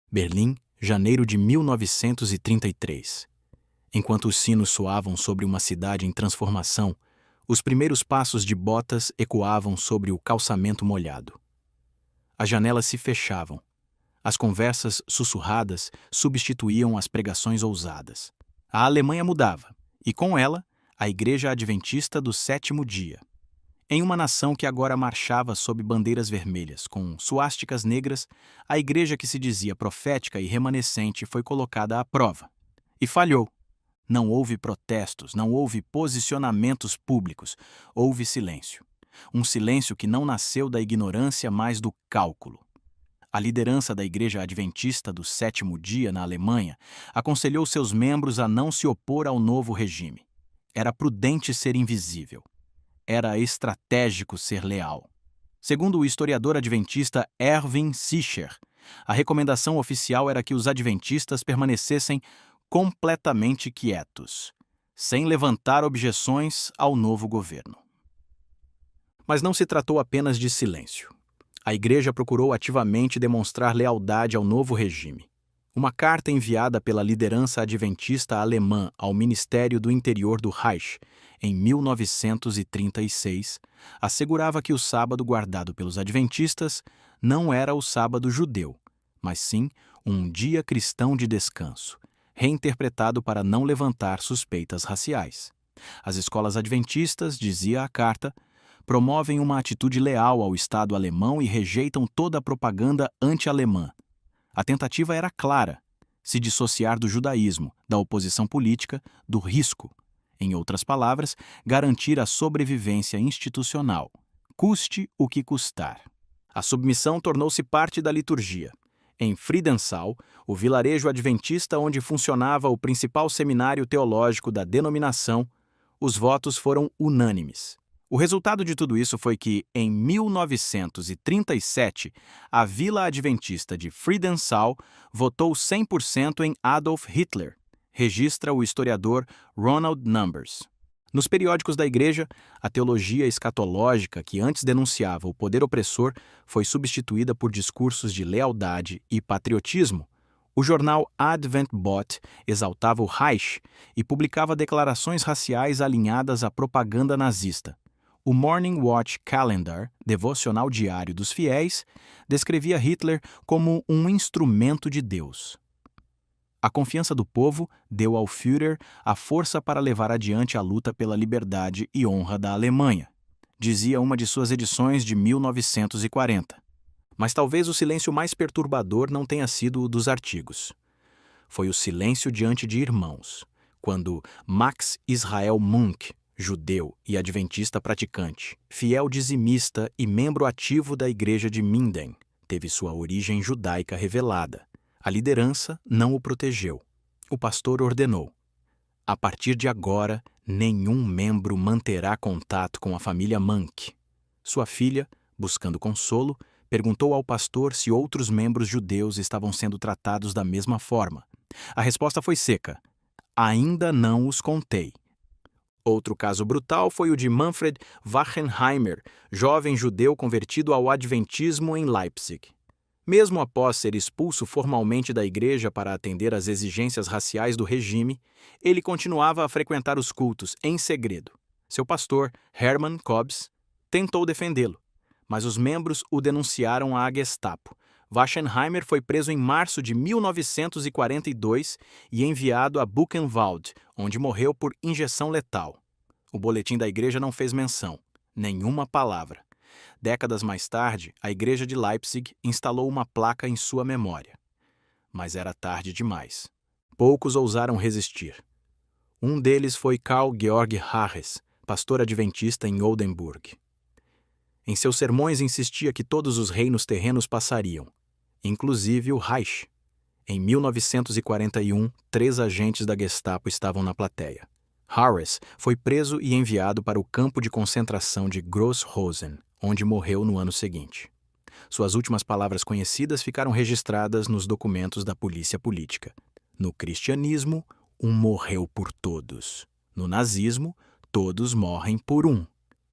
Berlim, janeiro de 1933. Enquanto os sinos soavam sobre uma cidade em transformação, os primeiros passos de botas ecoavam sobre o calçamento molhado. As janelas se fechavam. As conversas sussurradas substituíam as pregações ousadas. A Alemanha mudava, e com ela, a Igreja Adventista do Sétimo Dia. Em uma nação que agora marchava sob bandeiras vermelhas, com suásticas negras, a igreja que se dizia profética e remanescente foi colocada à prova. E falhou. Não houve protestos, não houve posicionamentos públicos, houve silêncio. Um silêncio que não nasceu da ignorância, mas do cálculo. A liderança da Igreja Adventista do Sétimo Dia na Alemanha aconselhou seus membros a não se opor ao novo regime. Era prudente ser invisível. Era estratégico ser leal. Segundo o historiador adventista Erwin Sicher, a recomendação oficial era que os adventistas permanecessem completamente quietos, sem levantar objeções ao novo governo. Mas não se tratou apenas de silêncio. A igreja procurou ativamente demonstrar lealdade ao novo regime. Uma carta enviada pela liderança adventista alemã ao Ministério do Interior do Reich, em 1936, assegurava que o sábado guardado pelos adventistas não era o sábado judeu, mas sim um dia cristão de descanso, reinterpretado para não levantar suspeitas raciais. As escolas adventistas, dizia a carta, promovem uma atitude leal ao Estado alemão e rejeitam toda a propaganda anti-alemã. A tentativa era clara: se dissociar do judaísmo, da oposição política, do risco. Em outras palavras, garantir a sobrevivência institucional, custe o que custar. A submissão tornou-se parte da liturgia. Em Friedenthal, o vilarejo adventista onde funcionava o principal seminário teológico da denominação, os votos foram unânimes. O resultado de tudo isso foi que, em 1937, a Vila Adventista de Friedenthal votou 100% em Adolf Hitler, registra o historiador Ronald Numbers. Nos periódicos da Igreja, a teologia escatológica que antes denunciava o poder opressor foi substituída por discursos de lealdade e patriotismo. O jornal Adventblatt exaltava o Reich e publicava declarações raciais alinhadas à propaganda nazista. O Morning Watch Calendar, devocional diário dos fiéis, descrevia Hitler como um instrumento de Deus. A confiança do povo deu ao Führer a força para levar adiante a luta pela liberdade e honra da Alemanha, dizia uma de suas edições de 1940. Mas talvez o silêncio mais perturbador não tenha sido o dos artigos. Foi o silêncio diante de irmãos, quando Max Israel Munk, judeu e adventista praticante, fiel dizimista e membro ativo da igreja de Minden, teve sua origem judaica revelada. A liderança não o protegeu. O pastor ordenou: a partir de agora, nenhum membro manterá contato com a família Munk. Sua filha, buscando consolo, perguntou ao pastor se outros membros judeus estavam sendo tratados da mesma forma. A resposta foi seca: ainda não os contei. Outro caso brutal foi o de Manfred Wachenheimer, jovem judeu convertido ao adventismo em Leipzig. Mesmo após ser expulso formalmente da igreja para atender às exigências raciais do regime, ele continuava a frequentar os cultos em segredo. Seu pastor, Hermann Kobs, tentou defendê-lo, mas os membros o denunciaram à Gestapo. Wachenheimer foi preso em março de 1942 e enviado a Buchenwald, onde morreu por injeção letal. O boletim da igreja não fez menção, nenhuma palavra. Décadas mais tarde, a igreja de Leipzig instalou uma placa em sua memória. Mas era tarde demais. Poucos ousaram resistir. Um deles foi Karl Georg Harres, pastor adventista em Oldenburg. Em seus sermões insistia que todos os reinos terrenos passariam, inclusive o Reich. Em 1941, 3 agentes da Gestapo estavam na plateia. Harris foi preso e enviado para o campo de concentração de Grossrosen, onde morreu no ano seguinte. Suas últimas palavras conhecidas ficaram registradas nos documentos da polícia política. No cristianismo, um morreu por todos. No nazismo, todos morrem por um.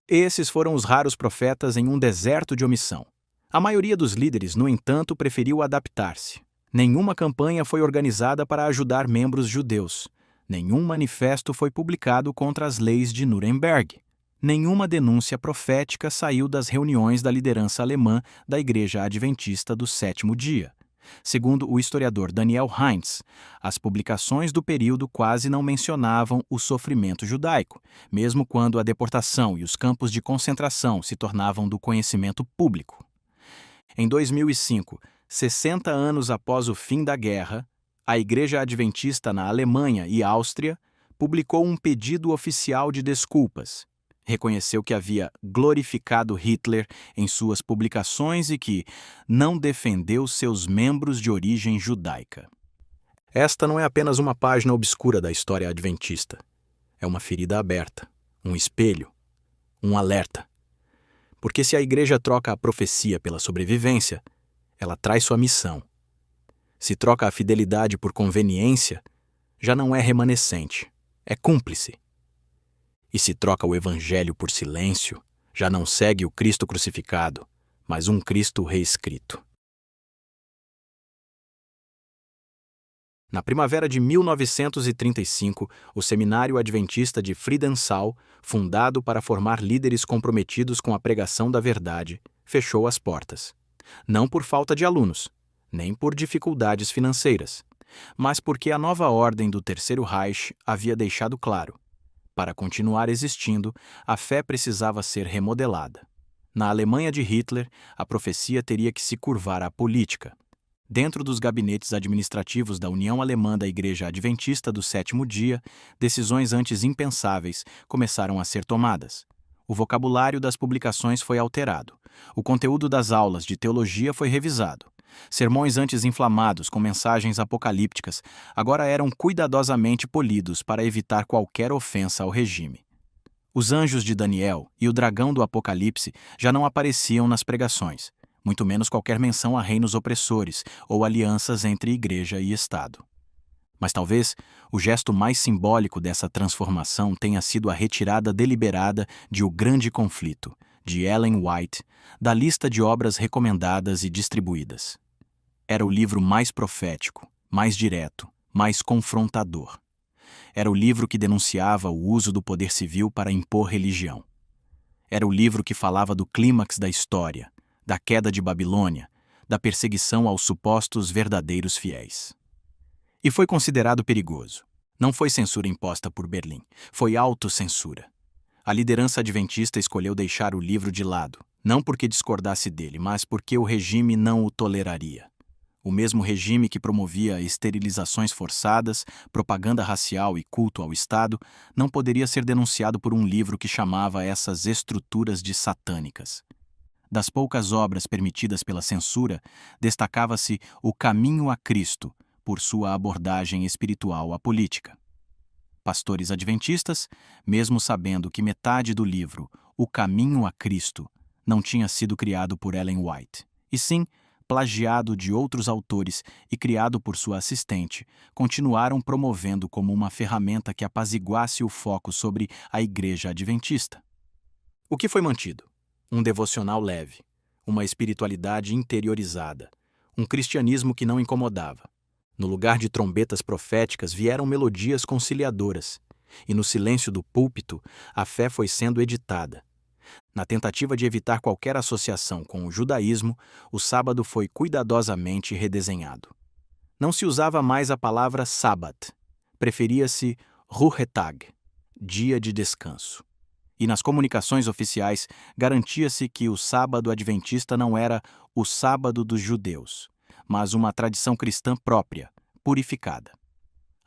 Esses foram os raros profetas em um deserto de omissão. A maioria dos líderes, no entanto, preferiu adaptar-se. Nenhuma campanha foi organizada para ajudar membros judeus. Nenhum manifesto foi publicado contra as leis de Nuremberg. Nenhuma denúncia profética saiu das reuniões da liderança alemã da Igreja Adventista do Sétimo Dia. Segundo o historiador Daniel Heinz, as publicações do período quase não mencionavam o sofrimento judaico, mesmo quando a deportação e os campos de concentração se tornavam do conhecimento público. Em 2005, 60 anos após o fim da guerra, a Igreja Adventista na Alemanha e Áustria publicou um pedido oficial de desculpas. Reconheceu que havia glorificado Hitler em suas publicações e que não defendeu seus membros de origem judaica. Esta não é apenas uma página obscura da história adventista. É uma ferida aberta, um espelho, um alerta. Porque se a Igreja troca a profecia pela sobrevivência, ela traz sua missão. Se troca a fidelidade por conveniência, já não é remanescente, é cúmplice. E se troca o Evangelho por silêncio, já não segue o Cristo crucificado, mas um Cristo reescrito. Na primavera de 1935, o Seminário Adventista de Friedenthal, fundado para formar líderes comprometidos com a pregação da verdade, fechou as portas. Não por falta de alunos, nem por dificuldades financeiras, mas porque a nova ordem do Terceiro Reich havia deixado claro: para continuar existindo, a fé precisava ser remodelada. Na Alemanha de Hitler, a profecia teria que se curvar à política. Dentro dos gabinetes administrativos da União Alemã da Igreja Adventista do Sétimo Dia, decisões antes impensáveis começaram a ser tomadas. O vocabulário das publicações foi alterado. O conteúdo das aulas de teologia foi revisado. Sermões antes inflamados com mensagens apocalípticas agora eram cuidadosamente polidos para evitar qualquer ofensa ao regime. Os anjos de Daniel e o dragão do Apocalipse já não apareciam nas pregações, muito menos qualquer menção a reinos opressores ou alianças entre igreja e Estado. Mas talvez o gesto mais simbólico dessa transformação tenha sido a retirada deliberada de O Grande Conflito, de Ellen White, da lista de obras recomendadas e distribuídas. Era o livro mais profético, mais direto, mais confrontador. Era o livro que denunciava o uso do poder civil para impor religião. Era o livro que falava do clímax da história, da queda de Babilônia, da perseguição aos supostos verdadeiros fiéis. E foi considerado perigoso. Não foi censura imposta por Berlim, foi autocensura. A liderança adventista escolheu deixar o livro de lado, não porque discordasse dele, mas porque o regime não o toleraria. O mesmo regime que promovia esterilizações forçadas, propaganda racial e culto ao Estado, não poderia ser denunciado por um livro que chamava essas estruturas de satânicas. Das poucas obras permitidas pela censura, destacava-se O Caminho a Cristo, por sua abordagem espiritual à política. Pastores adventistas, mesmo sabendo que metade do livro, O Caminho a Cristo, não tinha sido criado por Ellen White, e sim plagiado de outros autores e criado por sua assistente, continuaram promovendo como uma ferramenta que apaziguasse o foco sobre a Igreja Adventista. O que foi mantido? Um devocional leve, uma espiritualidade interiorizada, um cristianismo que não incomodava. No lugar de trombetas proféticas vieram melodias conciliadoras, e no silêncio do púlpito a fé foi sendo editada. Na tentativa de evitar qualquer associação com o judaísmo, o sábado foi cuidadosamente redesenhado. Não se usava mais a palavra Sabbat, preferia-se Ruhetag, dia de descanso. E nas comunicações oficiais garantia-se que o sábado adventista não era o sábado dos judeus, mas uma tradição cristã própria, purificada.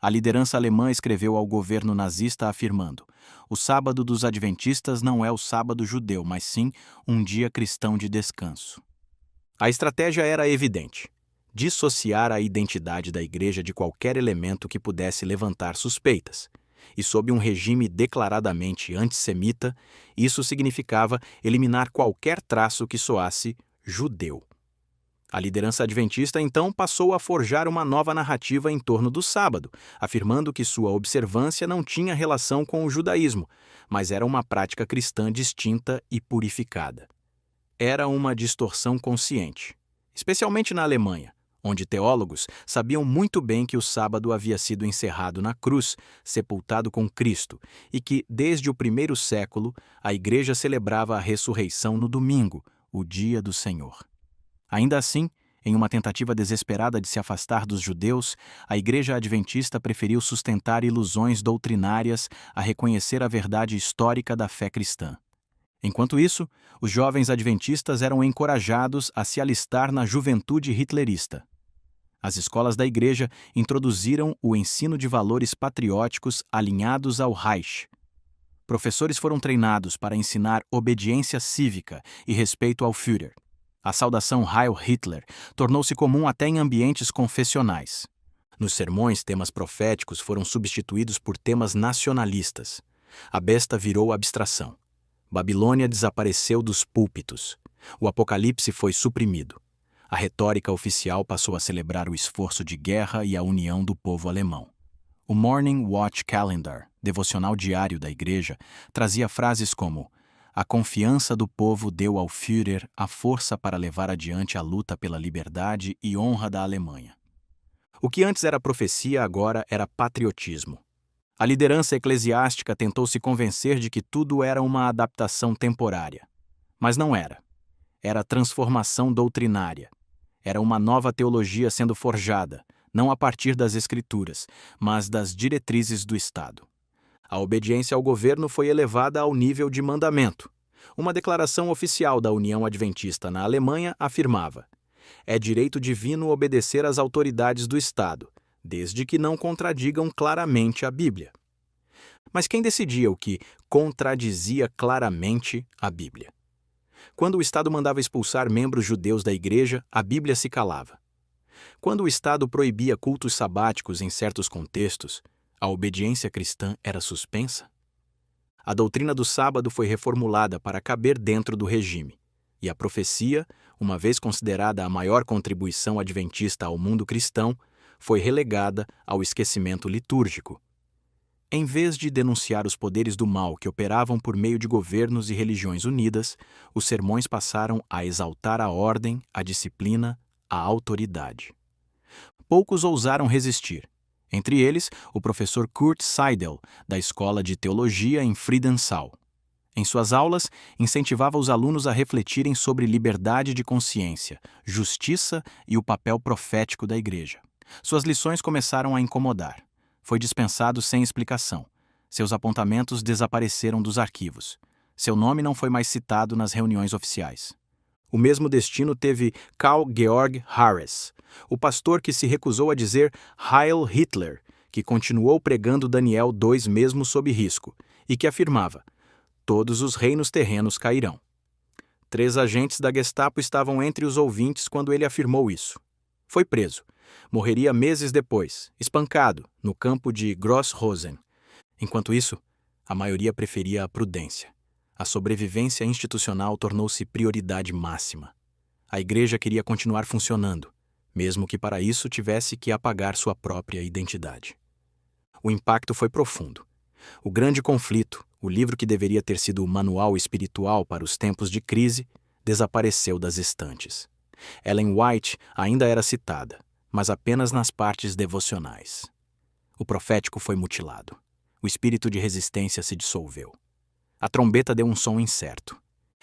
A liderança alemã escreveu ao governo nazista afirmando: o sábado dos adventistas não é o sábado judeu, mas sim um dia cristão de descanso. A estratégia era evidente: dissociar a identidade da igreja de qualquer elemento que pudesse levantar suspeitas. E sob um regime declaradamente antissemita, isso significava eliminar qualquer traço que soasse judeu. A liderança adventista, então, passou a forjar uma nova narrativa em torno do sábado, afirmando que sua observância não tinha relação com o judaísmo, mas era uma prática cristã distinta e purificada. Era uma distorção consciente, especialmente na Alemanha, onde teólogos sabiam muito bem que o sábado havia sido encerrado na cruz, sepultado com Cristo, e que, desde o primeiro século, a Igreja celebrava a ressurreição no domingo, o dia do Senhor. Ainda assim, em uma tentativa desesperada de se afastar dos judeus, a Igreja Adventista preferiu sustentar ilusões doutrinárias a reconhecer a verdade histórica da fé cristã. Enquanto isso, os jovens adventistas eram encorajados a se alistar na juventude hitlerista. As escolas da Igreja introduziram o ensino de valores patrióticos alinhados ao Reich. Professores foram treinados para ensinar obediência cívica e respeito ao Führer. A saudação Heil Hitler tornou-se comum até em ambientes confessionais. Nos sermões, temas proféticos foram substituídos por temas nacionalistas. A besta virou abstração. Babilônia desapareceu dos púlpitos. O Apocalipse foi suprimido. A retórica oficial passou a celebrar o esforço de guerra e a união do povo alemão. O Morning Watch Calendar, devocional diário da Igreja, trazia frases como: "A confiança do povo deu ao Führer a força para levar adiante a luta pela liberdade e honra da Alemanha." O que antes era profecia agora era patriotismo. A liderança eclesiástica tentou se convencer de que tudo era uma adaptação temporária. Mas não era. Era transformação doutrinária. Era uma nova teologia sendo forjada, não a partir das Escrituras, mas das diretrizes do Estado. A obediência ao governo foi elevada ao nível de mandamento. Uma declaração oficial da União Adventista na Alemanha afirmava: "É direito divino obedecer às autoridades do Estado, desde que não contradigam claramente a Bíblia." Mas quem decidia o que contradizia claramente a Bíblia? Quando o Estado mandava expulsar membros judeus da Igreja, a Bíblia se calava. Quando o Estado proibia cultos sabáticos em certos contextos, a obediência cristã era suspensa? A doutrina do sábado foi reformulada para caber dentro do regime, e a profecia, uma vez considerada a maior contribuição adventista ao mundo cristão, foi relegada ao esquecimento litúrgico. Em vez de denunciar os poderes do mal que operavam por meio de governos e religiões unidas, os sermões passaram a exaltar a ordem, a disciplina, a autoridade. Poucos ousaram resistir. Entre eles, o professor Kurt Seidel, da Escola de Teologia em Friedenthal. Em suas aulas, incentivava os alunos a refletirem sobre liberdade de consciência, justiça e o papel profético da Igreja. Suas lições começaram a incomodar. Foi dispensado sem explicação. Seus apontamentos desapareceram dos arquivos. Seu nome não foi mais citado nas reuniões oficiais. O mesmo destino teve Karl Georg Harris, o pastor que se recusou a dizer Heil Hitler, que continuou pregando Daniel 2 mesmo sob risco, e que afirmava: "Todos os reinos terrenos cairão." 3 agentes da Gestapo estavam entre os ouvintes quando ele afirmou isso. Foi preso. Morreria meses depois, espancado, no campo de Grossrosen. Enquanto isso, a maioria preferia a prudência. A sobrevivência institucional tornou-se prioridade máxima. A Igreja queria continuar funcionando, mesmo que para isso tivesse que apagar sua própria identidade. O impacto foi profundo. O Grande Conflito, o livro que deveria ter sido o manual espiritual para os tempos de crise, desapareceu das estantes. Ellen White ainda era citada, mas apenas nas partes devocionais. O profético foi mutilado. O espírito de resistência se dissolveu. A trombeta deu um som incerto.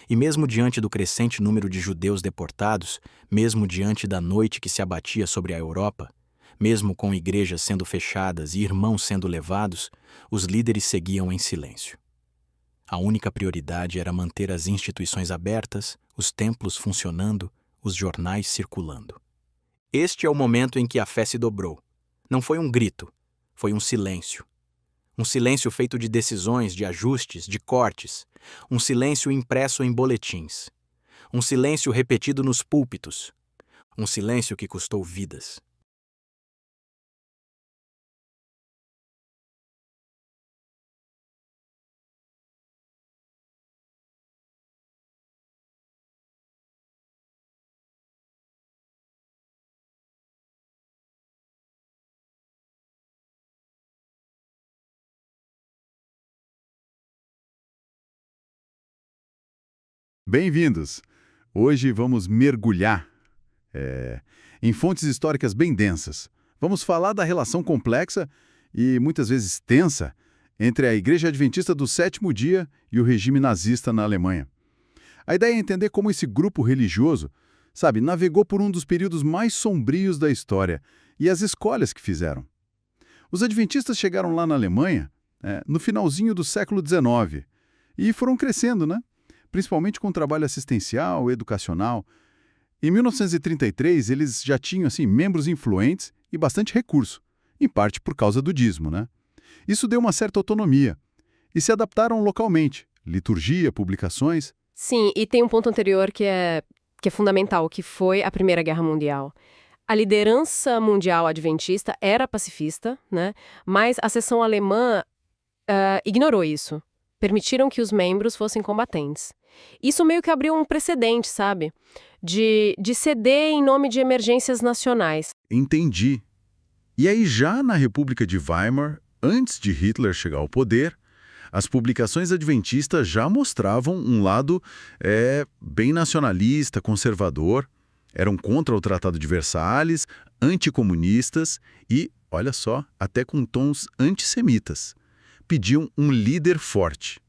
E mesmo diante do crescente número de judeus deportados, mesmo diante da noite que se abatia sobre a Europa, mesmo com igrejas sendo fechadas e irmãos sendo levados, os líderes seguiam em silêncio. A única prioridade era manter as instituições abertas, os templos funcionando, os jornais circulando. Este é o momento em que a fé se dobrou. Não foi um grito, foi um silêncio. Um silêncio feito de decisões, de ajustes, de cortes. Um silêncio impresso em boletins. Um silêncio repetido nos púlpitos. Um silêncio que custou vidas. Bem-vindos! Hoje vamos mergulhar em fontes históricas bem densas. Vamos falar da relação complexa e muitas vezes tensa entre a Igreja Adventista do Sétimo Dia e o regime nazista na Alemanha. A ideia é entender como esse grupo religioso, navegou por um dos períodos mais sombrios da história e as escolhas que fizeram. Os adventistas chegaram lá na Alemanha no finalzinho do século XIX e foram crescendo, principalmente com trabalho assistencial, educacional. Em 1933, eles já tinham membros influentes e bastante recurso, em parte por causa do dízimo. Isso deu uma certa autonomia e se adaptaram localmente, liturgia, publicações. Sim, e tem um ponto anterior que é fundamental, que foi a Primeira Guerra Mundial. A liderança mundial adventista era pacifista, mas a seção alemã ignorou isso. Permitiram que os membros fossem combatentes. Isso meio que abriu um precedente, de ceder em nome de emergências nacionais. Entendi. E aí já na República de Weimar, antes de Hitler chegar ao poder, as publicações adventistas já mostravam um lado bem nacionalista, conservador. Eram contra o Tratado de Versalhes, anticomunistas e, olha só, até com tons antissemitas. Pediam um líder forte.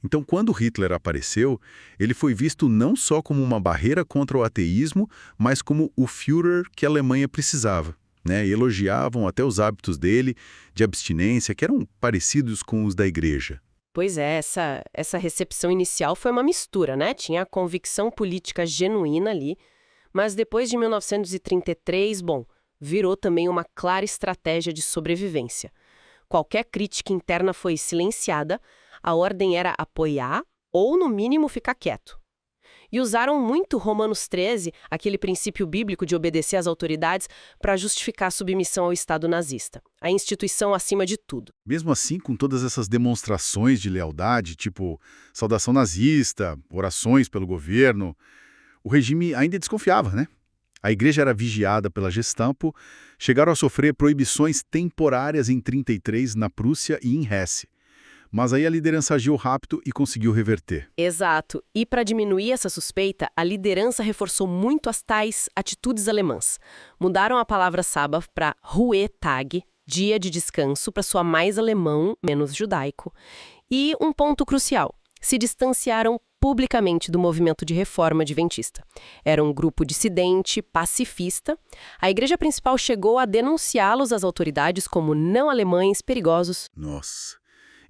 Então, quando Hitler apareceu, ele foi visto não só como uma barreira contra o ateísmo, mas como o Führer que a Alemanha precisava. E elogiavam até os hábitos dele, de abstinência, que eram parecidos com os da igreja. Pois é, essa recepção inicial foi uma mistura, Tinha a convicção política genuína ali, mas depois de 1933, virou também uma clara estratégia de sobrevivência. Qualquer crítica interna foi silenciada, a ordem era apoiar ou, no mínimo, ficar quieto. E usaram muito Romanos 13, aquele princípio bíblico de obedecer às autoridades, para justificar a submissão ao Estado nazista, a instituição acima de tudo. Mesmo assim, com todas essas demonstrações de lealdade, tipo saudação nazista, orações pelo governo, o regime ainda desconfiava, A igreja era vigiada pela Gestapo, chegaram a sofrer proibições temporárias em 1933 na Prússia e em Hesse. Mas aí a liderança agiu rápido e conseguiu reverter. Exato. E para diminuir essa suspeita, a liderança reforçou muito as tais atitudes alemãs. Mudaram a palavra sábado para Ruhetag, dia de descanso, para soar mais alemão, menos judaico. E um ponto crucial, se distanciaram publicamente do movimento de reforma adventista. Era um grupo dissidente, pacifista. A igreja principal chegou a denunciá-los às autoridades como não alemães perigosos. Nossa!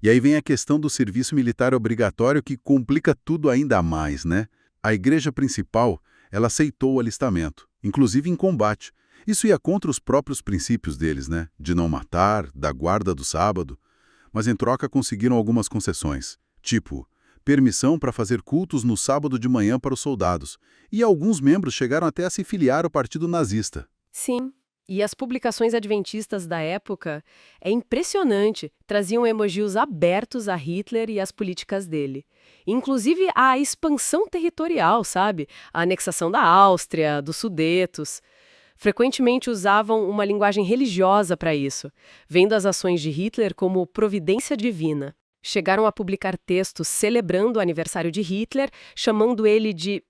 E aí vem a questão do serviço militar obrigatório que complica tudo ainda mais, A igreja principal, ela aceitou o alistamento, inclusive em combate. Isso ia contra os próprios princípios deles, De não matar, da guarda do sábado. Mas em troca conseguiram algumas concessões, tipo permissão para fazer cultos no sábado de manhã para os soldados. E alguns membros chegaram até a se filiar ao partido nazista. Sim. E as publicações adventistas da época, é impressionante, traziam elogios abertos a Hitler e às políticas dele. Inclusive a expansão territorial, A anexação da Áustria, dos Sudetos. Frequentemente usavam uma linguagem religiosa para isso, vendo as ações de Hitler como providência divina. Chegaram a publicar textos celebrando o aniversário de Hitler, chamando ele de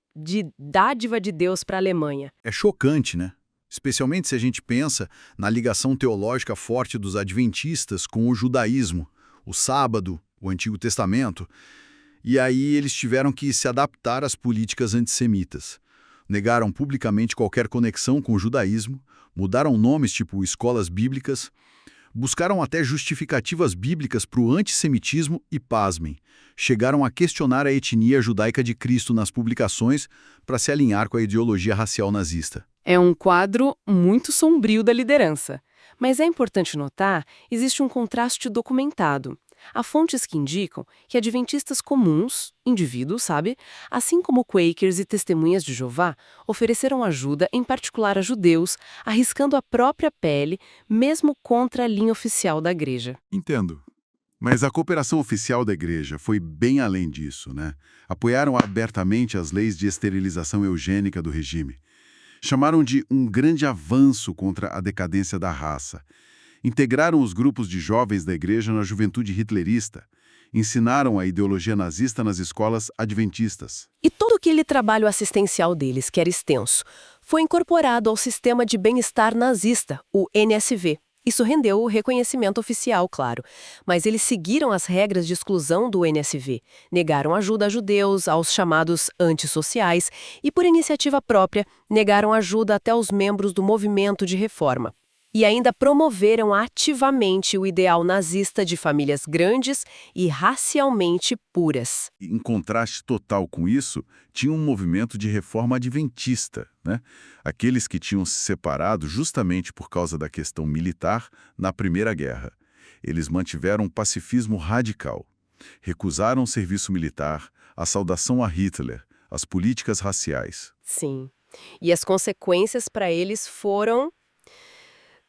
dádiva de Deus para a Alemanha. É chocante, Especialmente se a gente pensa na ligação teológica forte dos adventistas com o judaísmo, o sábado, o Antigo Testamento. E aí eles tiveram que se adaptar às políticas antissemitas. Negaram publicamente qualquer conexão com o judaísmo, mudaram nomes tipo escolas bíblicas, buscaram até justificativas bíblicas para o antissemitismo e, pasmem, chegaram a questionar a etnia judaica de Cristo nas publicações para se alinhar com a ideologia racial nazista. É um quadro muito sombrio da liderança. Mas é importante notar, existe um contraste documentado. Há fontes que indicam que adventistas comuns, indivíduos, assim como Quakers e Testemunhas de Jeová, ofereceram ajuda, em particular a judeus, arriscando a própria pele, mesmo contra a linha oficial da igreja. Entendo. Mas a cooperação oficial da igreja foi bem além disso, Apoiaram abertamente as leis de esterilização eugênica do regime. Chamaram de um grande avanço contra a decadência da raça. Integraram os grupos de jovens da igreja na juventude hitlerista. Ensinaram a ideologia nazista nas escolas adventistas. E todo aquele trabalho assistencial deles, que era extenso, foi incorporado ao sistema de bem-estar nazista, o NSV. Isso rendeu o reconhecimento oficial, claro, mas eles seguiram as regras de exclusão do NSV, negaram ajuda a judeus, aos chamados antissociais e, por iniciativa própria, negaram ajuda até aos membros do movimento de reforma. E ainda promoveram ativamente o ideal nazista de famílias grandes e racialmente puras. Em contraste total com isso, tinha um movimento de reforma adventista, né? Aqueles que tinham se separado justamente por causa da questão militar na Primeira Guerra. Eles mantiveram um pacifismo radical. Recusaram o serviço militar, a saudação a Hitler, as políticas raciais. Sim. E as consequências para eles foram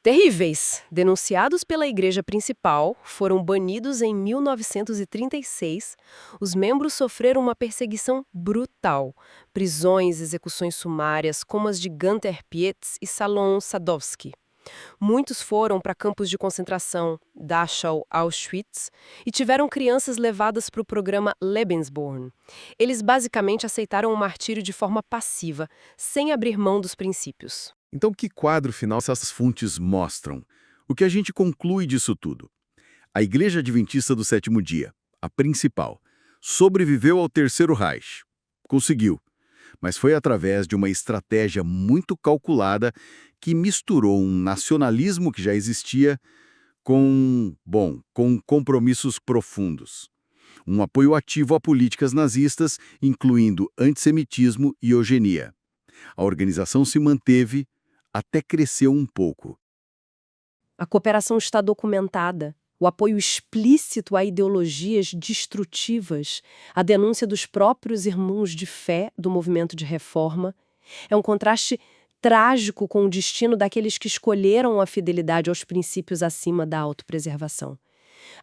terríveis. Denunciados pela igreja principal, foram banidos em 1936. Os membros sofreram uma perseguição brutal. Prisões, execuções sumárias, como as de Gunther Pietz e Salom Sadowski. Muitos foram para campos de concentração, Dachau, Auschwitz, e tiveram crianças levadas para o programa Lebensborn. Eles basicamente aceitaram o martírio de forma passiva, sem abrir mão dos princípios. Então, que quadro final essas fontes mostram? O que a gente conclui disso tudo? A Igreja Adventista do Sétimo Dia, a principal, sobreviveu ao Terceiro Reich. Conseguiu. Mas foi através de uma estratégia muito calculada que misturou um nacionalismo que já existia com compromissos profundos. Um apoio ativo a políticas nazistas, incluindo antissemitismo e eugenia. A organização se manteve, até cresceu um pouco. A cooperação está documentada. O apoio explícito a ideologias destrutivas, a denúncia dos próprios irmãos de fé do movimento de reforma, é um contraste trágico com o destino daqueles que escolheram a fidelidade aos princípios acima da autopreservação.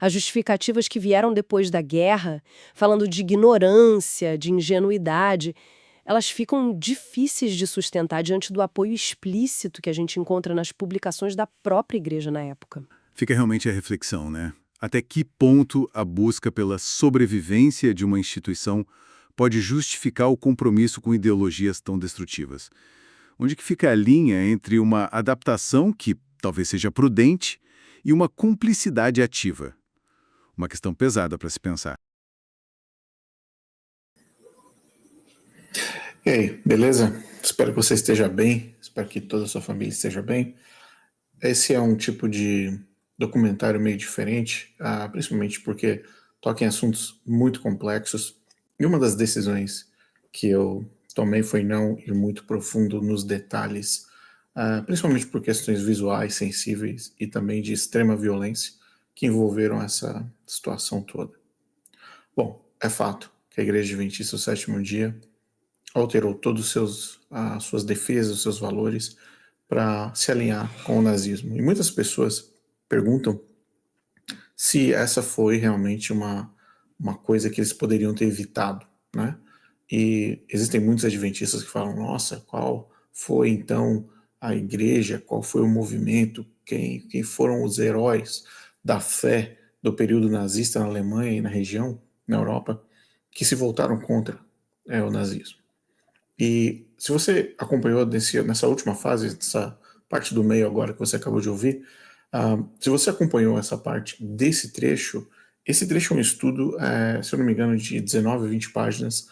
As justificativas que vieram depois da guerra, falando de ignorância, de ingenuidade, elas ficam difíceis de sustentar diante do apoio explícito que a gente encontra nas publicações da própria igreja na época. Fica realmente a reflexão, né? Até que ponto a busca pela sobrevivência de uma instituição pode justificar o compromisso com ideologias tão destrutivas? Onde que fica a linha entre uma adaptação que talvez seja prudente e uma cumplicidade ativa? Uma questão pesada para se pensar. E aí, beleza? Espero que você esteja bem, espero que toda a sua família esteja bem. Esse é um tipo de documentário meio diferente, principalmente porque toca em assuntos muito complexos. E uma das decisões que eu tomei foi não ir muito profundo nos detalhes, principalmente por questões visuais, sensíveis e também de extrema violência que envolveram essa situação toda. Bom, é fato que a Igreja Adventista do Sétimo Dia alterou todas as suas defesas, os seus valores para se alinhar com o nazismo. E muitas pessoas perguntam se essa foi realmente uma coisa que eles poderiam ter evitado, né? E existem muitos adventistas que falam, nossa, qual foi então a igreja, qual foi o movimento, quem foram os heróis da fé do período nazista na Alemanha e na região, na Europa, que se voltaram contra o nazismo. E se você acompanhou nessa última fase, essa parte do meio agora que você acabou de ouvir, se você acompanhou essa parte desse trecho, esse trecho é um estudo, se eu não me engano, de 19 a 20 páginas,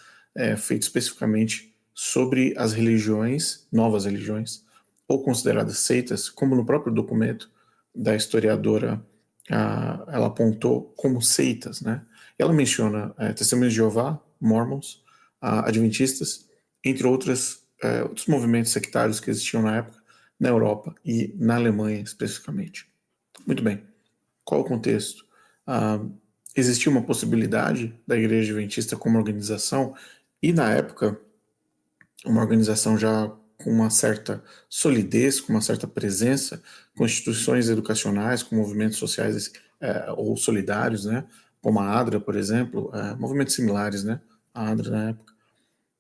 feito especificamente sobre as religiões, novas religiões, ou consideradas seitas, como no próprio documento da historiadora, ela apontou como seitas, né? Ela menciona Testemunhas de Jeová, Mormons, Adventistas, entre outros movimentos sectários que existiam na época, na Europa e na Alemanha especificamente. Muito bem, qual o contexto? Existia uma possibilidade da Igreja Adventista como organização, e na época, uma organização já com uma certa solidez, com uma certa presença, com instituições educacionais, com movimentos sociais ou solidários, né? Como a ADRA, por exemplo, movimentos similares, né? A ADRA na época.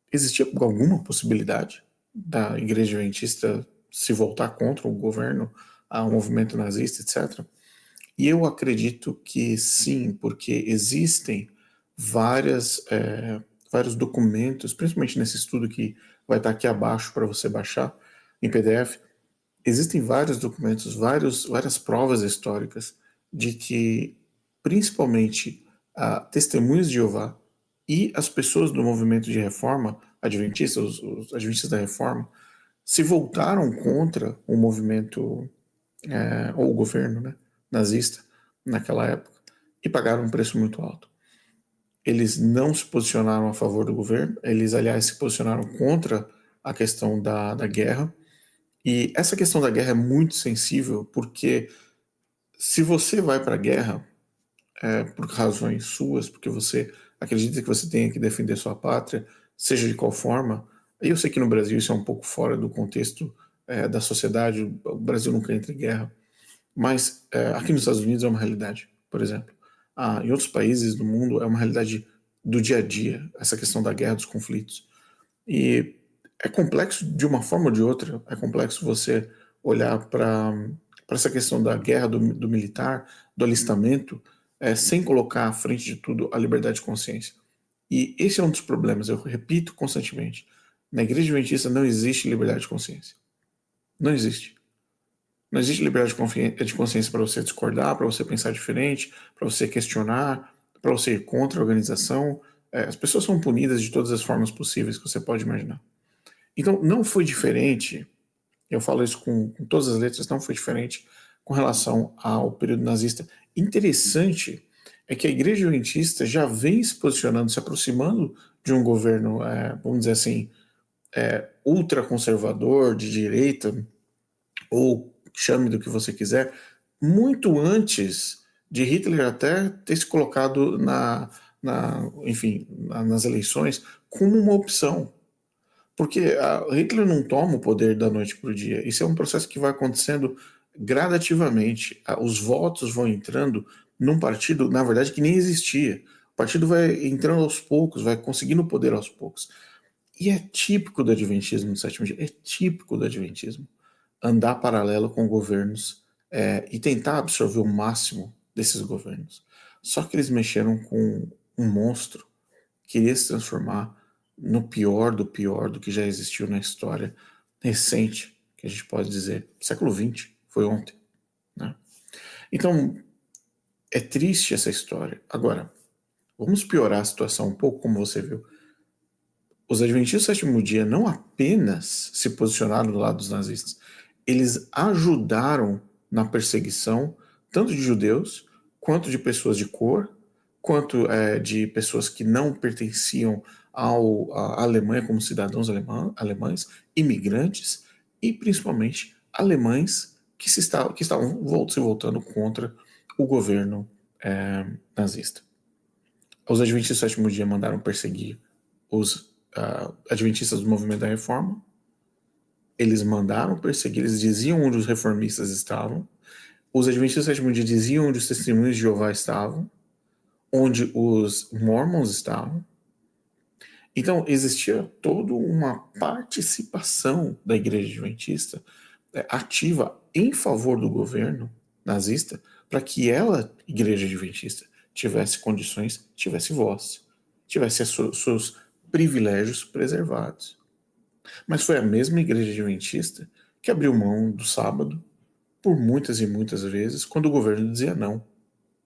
Existia alguma possibilidade da Igreja Adventista se voltar contra o governo, o movimento nazista, etc.? E eu acredito que sim, porque existem vários documentos, principalmente nesse estudo que vai estar aqui abaixo para você baixar, em PDF. Existem vários documentos, várias provas históricas de que, principalmente, testemunhas de Jeová e as pessoas do movimento de reforma adventista, os adventistas da reforma, se voltaram contra o movimento, ou o governo, né, nazista naquela época, e pagaram um preço muito alto. Eles não se posicionaram a favor do governo, eles, aliás, se posicionaram contra a questão da guerra. E essa questão da guerra é muito sensível, porque se você vai para a guerra por razões suas, porque você acredita que você tem que defender sua pátria, seja de qual forma, aí eu sei que no Brasil isso é um pouco fora do contexto da sociedade, o Brasil nunca entra em guerra, mas aqui nos Estados Unidos é uma realidade, por exemplo. Em outros países do mundo é uma realidade do dia a dia, essa questão da guerra, dos conflitos. E é complexo de uma forma ou de outra, é complexo você olhar para essa questão da guerra, do militar, do alistamento, sem colocar à frente de tudo a liberdade de consciência. E esse é um dos problemas, eu repito constantemente. Na Igreja Adventista não existe liberdade de consciência. Não existe. Não existe liberdade de consciência para você discordar, para você pensar diferente, para você questionar, para você ir contra a organização. As pessoas são punidas de todas as formas possíveis que você pode imaginar. Então, não foi diferente, eu falo isso com todas as letras, não foi diferente com relação ao período nazista. Interessante é que a Igreja Adventista já vem se posicionando, se aproximando de um governo, vamos dizer assim, ultraconservador, de direita, ou chame do que você quiser, muito antes de Hitler até ter se colocado nas eleições como uma opção. Porque Hitler não toma o poder da noite para o dia. Isso é um processo que vai acontecendo gradativamente. Os votos vão entrando num partido, na verdade, que nem existia. O partido vai entrando aos poucos, vai conseguindo poder aos poucos. E é típico do Adventismo do sétimo dia, é típico do Adventismo andar paralelo com governos e tentar absorver o máximo desses governos. Só que eles mexeram com um monstro que iria se transformar no pior do que já existiu na história recente, que a gente pode dizer, século XX, foi ontem, né? Então, é triste essa história. Agora, vamos piorar a situação um pouco, como você viu. Os adventistas do sétimo dia não apenas se posicionaram do lado dos nazistas, eles ajudaram na perseguição tanto de judeus, quanto de pessoas de cor, quanto de pessoas que não pertenciam à Alemanha como cidadãos alemães, imigrantes e principalmente alemães que estavam se voltando contra o governo nazista. Os adventistas do sétimo dia mandaram perseguir os adventistas do movimento da reforma. Eles mandaram perseguir, eles diziam onde os reformistas estavam. Os adventistas do sétimo dia diziam onde os testemunhos de Jeová estavam, onde os mormons estavam. Então, existia toda uma participação da igreja adventista ativa em favor do governo nazista para que ela, igreja adventista, tivesse condições, tivesse voz, tivesse seus privilégios preservados. Mas foi a mesma igreja adventista que abriu mão do sábado por muitas e muitas vezes quando o governo dizia não.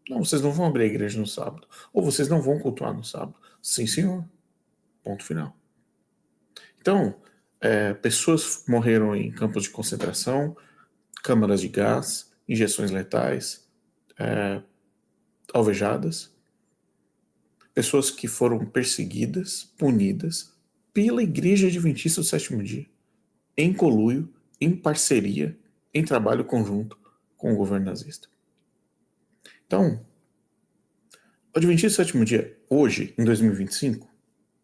Não, vocês não vão abrir a igreja no sábado. Ou vocês não vão cultuar no sábado. Sim, senhor. Ponto final. Então, pessoas morreram em campos de concentração, câmaras de gás, injeções letais, alvejadas. Pessoas que foram perseguidas, punidas pela Igreja Adventista do Sétimo Dia, em conluio, em parceria, em trabalho conjunto com o governo nazista. Então, o Adventista do Sétimo Dia, hoje, em 2025,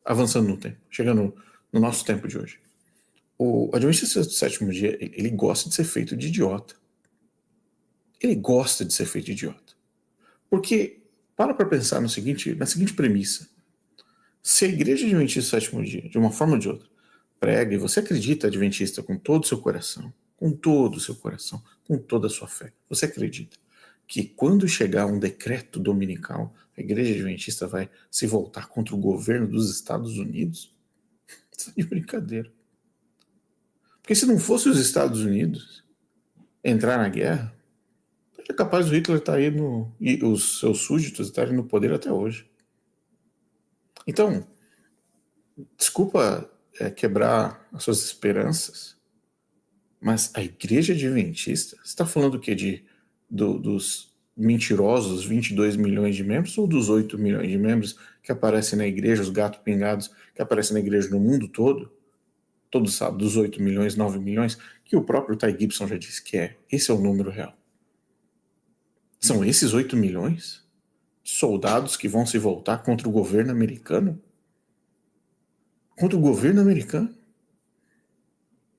avançando no tempo, chegando no nosso tempo de hoje, o Adventista do Sétimo Dia, ele gosta de ser feito de idiota. Ele gosta de ser feito de idiota. Porque, para pensar na seguinte premissa, se a Igreja Adventista do Sétimo Dia, de uma forma ou de outra, prega e você acredita adventista com todo o seu coração, com todo o seu coração, com toda a sua fé, você acredita que quando chegar um decreto dominical, a Igreja Adventista vai se voltar contra o governo dos Estados Unidos? Isso é de brincadeira. Porque se não fosse os Estados Unidos entrar na guerra, é capaz o Hitler estar aí e os seus súditos estarem no poder até hoje. Então, desculpa quebrar as suas esperanças, mas a Igreja Adventista, você está falando o quê? Dos mentirosos 22 milhões de membros ou dos 8 milhões de membros que aparecem na igreja, os gatos pingados que aparecem na igreja no mundo todo? Todos sabem dos 8 milhões, 9 milhões, que o próprio Ty Gibson já disse que esse é o número real. São esses 8 milhões de soldados que vão se voltar contra o governo americano? Contra o governo americano?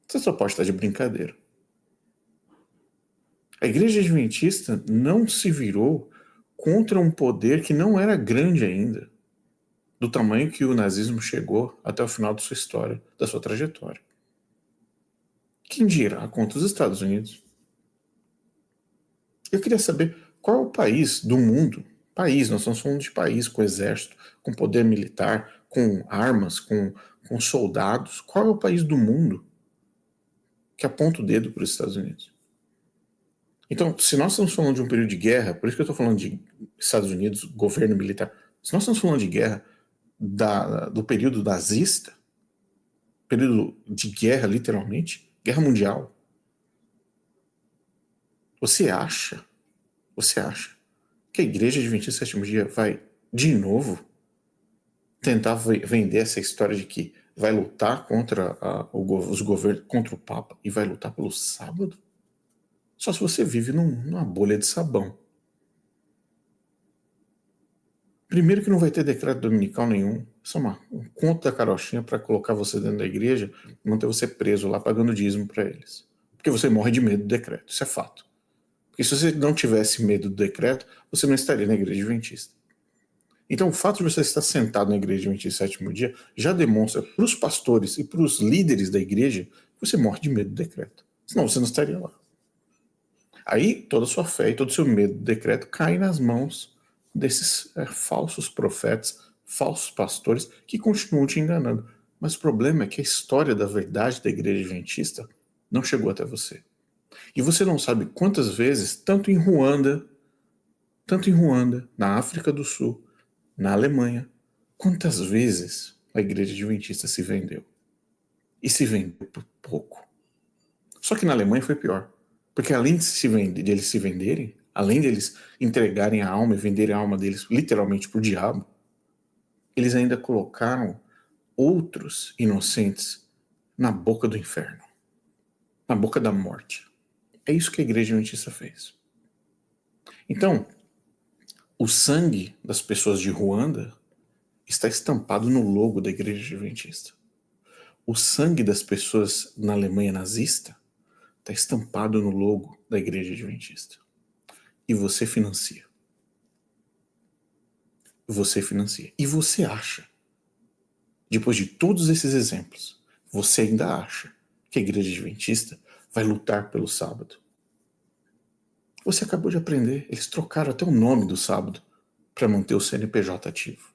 Você só pode estar de brincadeira. A Igreja Adventista não se virou contra um poder que não era grande ainda, do tamanho que o nazismo chegou até o final da sua história, da sua trajetória. Quem dirá contra os Estados Unidos? Eu queria saber qual é o país do mundo, nós estamos falando de país com exército, com poder militar, com armas, com soldados, qual é o país do mundo que aponta o dedo para os Estados Unidos? Então, se nós estamos falando de um período de guerra, por isso que eu estou falando de Estados Unidos, governo militar, se nós estamos falando de guerra do período nazista, período de guerra, literalmente, guerra mundial, você acha que a Igreja Adventista do Sétimo Dia vai, de novo, tentar vender essa história de que vai lutar contra os governos, contra o Papa e vai lutar pelo sábado? Só se você vive numa bolha de sabão. Primeiro que não vai ter decreto dominical nenhum. Isso é um conto da carochinha para colocar você dentro da igreja e manter você preso lá pagando dízimo para eles. Porque você morre de medo do decreto, isso é fato. Porque se você não tivesse medo do decreto, você não estaria na Igreja Adventista. Então o fato de você estar sentado na Igreja Adventista do Sétimo Dia já demonstra para os pastores e para os líderes da igreja que você morre de medo do decreto. Senão você não estaria lá. Aí toda a sua fé e todo o seu medo do decreto cai nas mãos desses falsos profetas, falsos pastores que continuam te enganando. Mas o problema é que a história da verdade da Igreja Adventista não chegou até você. E você não sabe quantas vezes, tanto em Ruanda, na África do Sul, na Alemanha, quantas vezes a Igreja Adventista se vendeu. E se vendeu por pouco. Só que na Alemanha foi pior. Porque além de eles se venderem, além de eles entregarem a alma e venderem a alma deles literalmente para o diabo, eles ainda colocaram outros inocentes na boca do inferno, na boca da morte. É isso que a Igreja Adventista fez. Então, o sangue das pessoas de Ruanda está estampado no logo da Igreja Adventista. O sangue das pessoas na Alemanha nazista está estampado no logo da Igreja Adventista. E você financia. Você financia. E você acha, depois de todos esses exemplos, você ainda acha que a Igreja Adventista vai lutar pelo sábado. Você acabou de aprender, eles trocaram até o nome do sábado para manter o CNPJ ativo.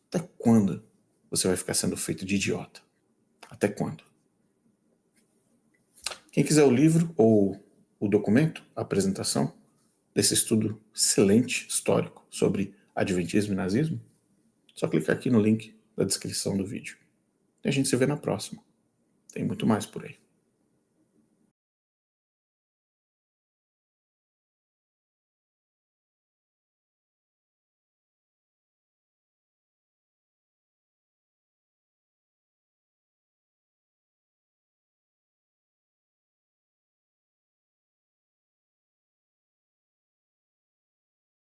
Até quando você vai ficar sendo feito de idiota? Até quando? Quem quiser o livro ou o documento, a apresentação desse estudo excelente, histórico, sobre adventismo e nazismo, só clicar aqui no link da descrição do vídeo. E a gente se vê na próxima. Tem muito mais por aí.